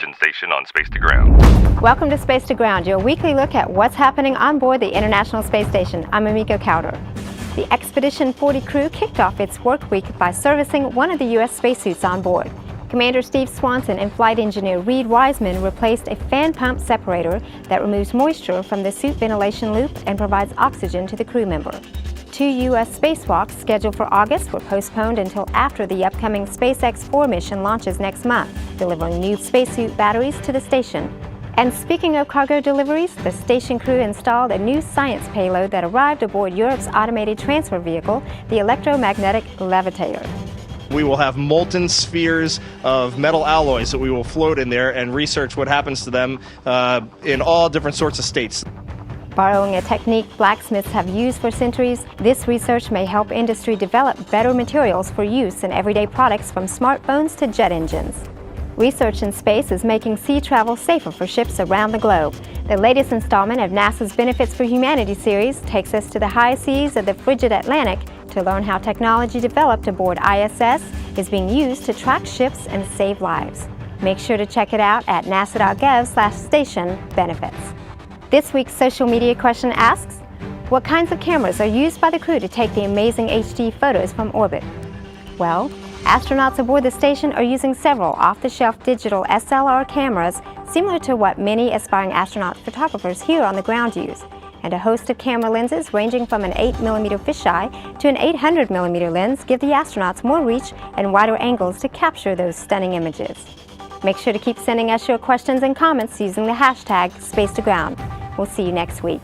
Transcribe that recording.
Mission station on Space to Ground. Welcome to Space to Ground, your weekly look at what's happening on board the International Space Station. I'm Amika Cowder. The Expedition 40 crew kicked off its work week by servicing one of the U.S. spacesuits on board. Commander Steve Swanson and flight engineer Reed Wiseman replaced a fan pump separator that removes moisture from the suit ventilation loop and provides oxygen to the crew member. 2 U.S. spacewalks scheduled for August were postponed until after the upcoming SpaceX 4 mission launches next month, delivering new spacesuit batteries to the station. And speaking of cargo deliveries, the station crew installed a new science payload that arrived aboard Europe's automated transfer vehicle, the electromagnetic levitator. We will have molten spheres of metal alloys that we will float in there and research what happens to them in all different sorts of states. Borrowing a technique blacksmiths have used for centuries, this research may help industry develop better materials for use in everyday products from smartphones to jet engines. Research in space is making sea travel safer for ships around the globe. The latest installment of NASA's Benefits for Humanity series takes us to the high seas of the frigid Atlantic to learn how technology developed aboard ISS is being used to track ships and save lives. Make sure to check it out at nasa.gov/station-benefits. This week's social media question asks, what kinds of cameras are used by the crew to take the amazing HD photos from orbit? Well, astronauts aboard the station are using several off-the-shelf digital SLR cameras similar to what many aspiring astronaut photographers here on the ground use, and a host of camera lenses ranging from an 8mm fisheye to an 800mm lens give the astronauts more reach and wider angles to capture those stunning images. Make sure to keep sending us your questions and comments using the hashtag #SpaceToGround. We'll see you next week.